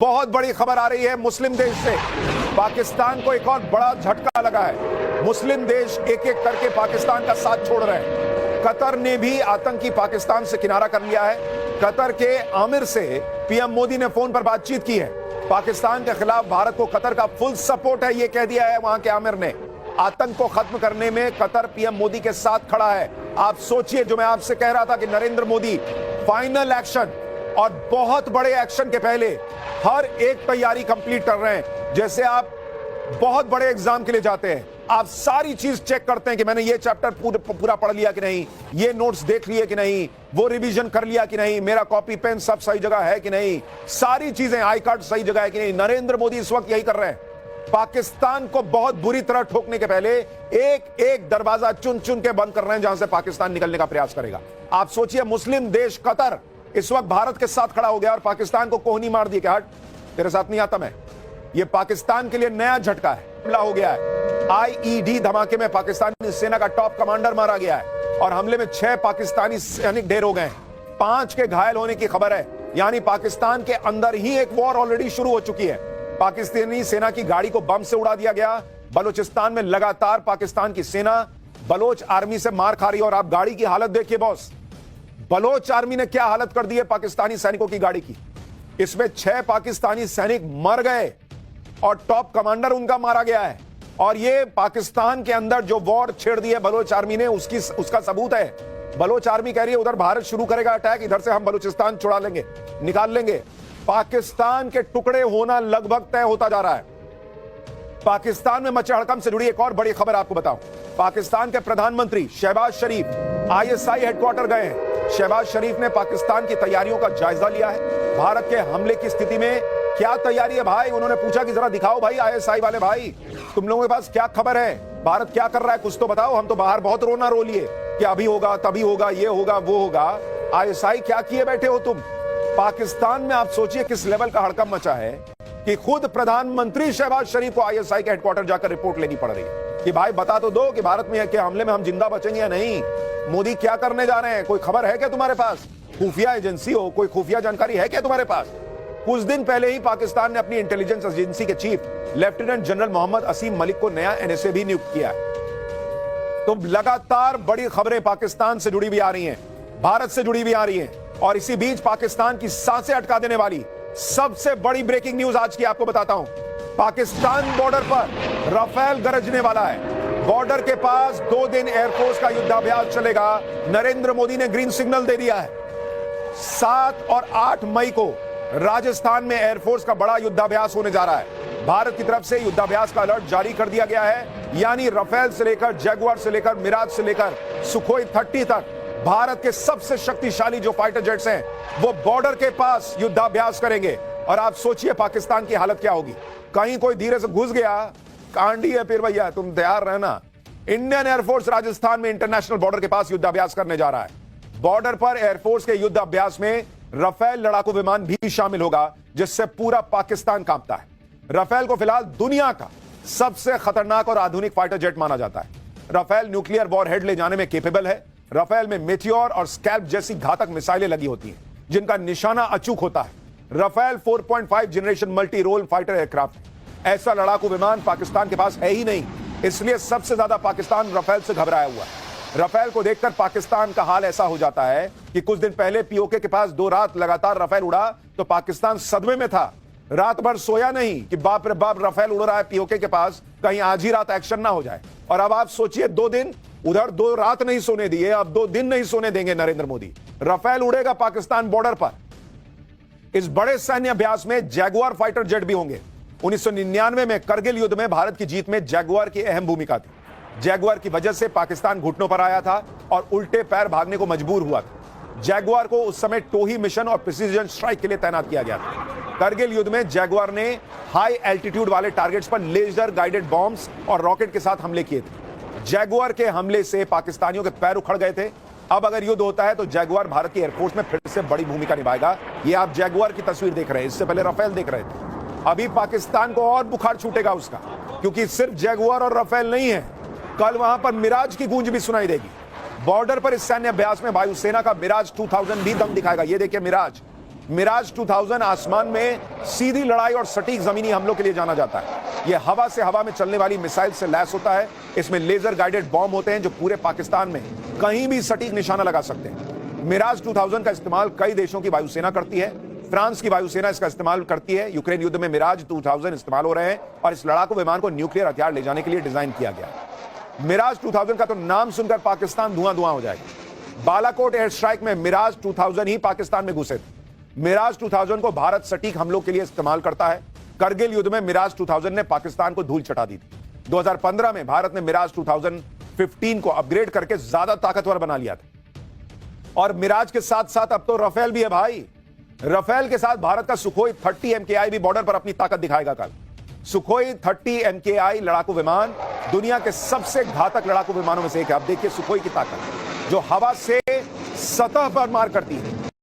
बहुत बड़ी खबर आ रही है मुस्लिम देश से। पाकिस्तान को एक और बड़ा झटका लगा है। मुस्लिम देश एक एक करके पाकिस्तान का साथ छोड़ रहे हैं। कतर ने भी आतंकी पाकिस्तान से किनारा कर लिया है। कतर के आमिर से पीएम मोदी ने फोन पर बातचीत की है। पाकिस्तान के खिलाफ भारत को कतर का फुल सपोर्ट है, यह कह दिया है वहां के आमिर ने। आतंक को खत्म करने में कतर पीएम मोदी के साथ खड़ा है। आप सोचिए, जो मैं आपसे कह रहा था कि नरेंद्र मोदी फाइनल एक्शन और बहुत बड़े एक्शन के पहले हर एक तैयारी कंप्लीट कर रहे हैं। जैसे आप बहुत बड़े एग्जाम के लिए जाते हैं, आप सारी चीज चेक करते हैं कि मैंने ये चैप्टर पूरा पढ़ लिया कि नहीं, ये नोट्स देख लिए कि नहीं, वो रिवीजन कर लिया कि नहीं, मेरा कॉपी पेन सब सही जगह है कि नहीं, सारी चीजें, आई कार्ड सही जगह है कि नहीं। नरेंद्र मोदी इस वक्त यही कर रहे हैं। पाकिस्तान को बहुत बुरी तरह ठोकने के पहले एक एक दरवाजा चुन चुन के बंद कर रहे हैं जहां से पाकिस्तान निकलने का प्रयास करेगा। आप सोचिए, मुस्लिम देश कतर इस वक्त भारत के साथ खड़ा हो गया और पाकिस्तान को कोहनी मार दी कि हट, तेरे साथ नहीं आता मैं। ये पाकिस्तान के लिए नया झटका है, हमला हो गया है। आईईडी धमाके में पाकिस्तानी सेना का टॉप कमांडर मारा गया है और हमले में 6 पाकिस्तानी सैनिक ढेर हो गए हैं। 5 के घायल होने की खबर है। यानी पाकिस्तान के अंदर ही एक वॉर ऑलरेडी शुरू हो चुकी है। पाकिस्तानी सेना की गाड़ी को बम से उड़ा दिया गया। बलूचिस्तान में लगातार पाकिस्तान की सेना बलोच आर्मी से मार खा रही है। और आप गाड़ी की हालत देखिए बॉस, बलोच आर्मी ने क्या हालत कर दी है पाकिस्तानी सैनिकों की गाड़ी की। इसमें 6 पाकिस्तानी सैनिक मर गए और टॉप कमांडर उनका मारा गया है। और ये पाकिस्तान के अंदर जो वॉर छेड़ दी है बलोच आर्मी ने, उसका सबूत है। बलोच आर्मी कह रही है उधर भारत शुरू करेगा अटैक, इधर से हम बलूचिस्तान छुड़ा लेंगे, निकाल लेंगे। पाकिस्तान के टुकड़े होना लगभग तय होता जा रहा है। पाकिस्तान में मचे हड़कंप से जुड़ी एक और बड़ी खबर आपको बताऊं। पाकिस्तान के प्रधानमंत्री शहबाज शरीफ आईएसआई हेडक्वार्टर गए हैं। शहबाज शरीफ ने पाकिस्तान की तैयारियों का जायजा लिया है। भारत के हमले की स्थिति में क्या तैयारी है भाई, उन्होंने पूछा कि जरा दिखाओ भाई आईएसआई वाले भाई, तुम लोगों के पास क्या खबर है, भारत क्या कर रहा है, कुछ तो बताओ। हम तो बाहर बहुत रोना रो लिए कि अभी होगा, तभी होगा, ये होगा, वो होगा। आईएसआई क्या किए बैठे हो तुम। पाकिस्तान में आप सोचिए किस लेवल का हड़कंप मचा है कि खुद प्रधानमंत्री शहबाज शरीफ को आईएसआई के हेडक्वार्टर जाकर रिपोर्ट लेनी पड़ रही है कि भाई बता तो दो कि भारत में के हमले में हम जिंदा बचेंगे या नहीं। मोदी क्या करने जा रहे हैं, कोई खबर है क्या तुम्हारे पास? खुफिया एजेंसी हो, कोई खुफिया जानकारी है क्या तुम्हारे पास? कुछ दिन पहले ही पाकिस्तान ने अपनी इंटेलिजेंस एजेंसी के चीफ लेफ्टिनेंट जनरल मोहम्मद असीम मलिक को नया एनएसए भी नियुक्त किया है। तो लगातार बड़ी खबरें पाकिस्तान से जुड़ी भी आ रही हैं, भारत से जुड़ी भी आ रही हैं। और इसी बीच पाकिस्तान की सांसें अटका देने वाली सबसे बड़ी ब्रेकिंग न्यूज आज की आपको बताता हूं। पाकिस्तान बॉर्डर पर राफेल गरजने वाला है। बॉर्डर के पास 2 दिन एयरफोर्स का युद्धाभ्यास चलेगा। नरेंद्र मोदी ने ग्रीन सिग्नल दे दिया है। 7 और 8 मई को राजस्थान में एयरफोर्स का बड़ा युद्धाभ्यास होने जा रहा है। भारत की तरफ से युद्धाभ्यास का अलर्ट जारी कर दिया गया है। यानी राफेल से लेकर जैगुआर से लेकर मिराज से लेकर सुखोई 30 तक भारत के सबसे शक्तिशाली जो फाइटर जेट्स हैं वो बॉर्डर के पास युद्धाभ्यास करेंगे। और आप सोचिए पाकिस्तान की हालत क्या होगी। कहीं कोई धीरे से घुस गया, कांडी है फिर भैया, तुम तैयार रहना। इंडियन एयरफोर्स राजस्थान में इंटरनेशनल बॉर्डर के पास युद्धाभ्यास करने जा रहा है। बॉर्डर पर एयरफोर्स के युद्धाभ्यास में राफेल लड़ाकू विमान भी शामिल होगा, जिससे पूरा पाकिस्तान कांपता है। राफेल को फिलहाल दुनिया का सबसे खतरनाक और आधुनिक फाइटर जेट माना जाता है। राफेल न्यूक्लियर वॉरहेड ले जाने में केपेबल है। राफेल में मेटियोर और स्कैल्प जैसी घातक मिसाइलें लगी होती हैं, जिनका निशाना अचूक होता है। Rafale 4.5 generation multi role fighter aircraft है। ऐसा लड़ाकू विमान पाकिस्तान के पास है ही नहीं, इसलिए सबसे ज्यादा पाकिस्तान राफेल से घबराया हुआ है। राफेल को देखकर पाकिस्तान का हाल ऐसा हो जाता है कि कुछ दिन पहले पीओके के पास 2 रात लगातार राफेल उड़ा तो पाकिस्तान सदमे में था। रात भर सोया नहीं कि बाप रे बाप राफेल उड़ रहा है पीओके के पास, कहीं आज ही रात एक्शन ना हो जाए। और अब आप सोचिए 2 दिन उधर, 2 रात नहीं सोने दिए, अब 2 दिन नहीं सोने देंगे नरेंद्र मोदी। राफेल उड़ेगा पाकिस्तान बॉर्डर पर। इस बड़े सैन्य अभ्यास में जैगुआर फाइटर जेट भी होंगे। 1999 में करगिल युद्ध में भारत की जीत में जैगुआर की अहम भूमिका थी। जैगुआर की वजह से पाकिस्तान घुटनों पर आया था और उल्टे पैर भागने को मजबूर हुआ था। जैगुआर को उस समय टोही मिशन और प्रिसीजन स्ट्राइक के लिए तैनात किया गया था। करगिल युद्ध में जैगुआर ने हाई एल्टीट्यूड वाले टारगेट्स पर लेजर गाइडेड बॉम्ब्स और रॉकेट के साथ हमले किए थे। जैगुआर के हमले से पाकिस्तानियों के पैर उखड़ गए थे। अब अगर युद्ध होता है तो जैगुआर भारत की एयरफोर्स में फिर से बड़ी भूमिका निभाएगा। ये आप जैगुआर की तस्वीर देख रहे हैं, इससे पहले राफेल देख रहे थे। अभी पाकिस्तान को और बुखार छूटेगा उसका, क्योंकि सिर्फ जैगुआर और राफेल नहीं है, कल वहां पर मिराज की गूंज भी सुनाई देगी। बॉर्डर पर इस सैन्य अभ्यास में वायुसेना का मिराज 2000 भी दम दिखाएगा। ये देखिए मिराज, मिराज 2000 आसमान में सीधी लड़ाई और सटीक जमीनी हमलों के लिए जाना जाता है। यह हवा से हवा में चलने वाली मिसाइल से लैस होता है। इसमें लेजर गाइडेड बॉम्ब होते हैं जो पूरे पाकिस्तान में कहीं भी सटीक निशाना लगा सकते हैं। मिराज 2000 का इस्तेमाल कई देशों की वायुसेना करती है। फ्रांस की वायुसेना इसका इस्तेमाल करती है। यूक्रेन युद्ध में मिराज 2000 इस्तेमाल हो रहे हैं और इस लड़ाकू विमान को न्यूक्लियर हथियार ले जाने के लिए डिजाइन किया गया। मिराज 2000 का तो नाम सुनकर पाकिस्तान धुआं धुआं हो जाएगा। बालाकोट एयर स्ट्राइक में मिराज 2000 ही पाकिस्तान में घुसे थे। मिराज 2000 को भारत सटीक हमलों के लिए इस्तेमाल करता है। करगिल युद्ध में मिराज 2000 ने पाकिस्तान को धूल चटा दी थी। 2015 में भारत ने मिराज 2015 को अपग्रेड करके ज्यादा ताकतवर बना लिया था। और मिराज के साथ साथ अब तो राफेल भी है भाई। राफेल के साथ भारत का सुखोई 30 MKI भी बॉर्डर पर अपनी ताकत दिखाएगा कल। सुखोई 30 MKI लड़ाकू विमान दुनिया के सबसे घातक लड़ाकू विमानों में से एक है। अब देखिए सुखोई की ताकत, जो हवा से सतह पर मार करती है।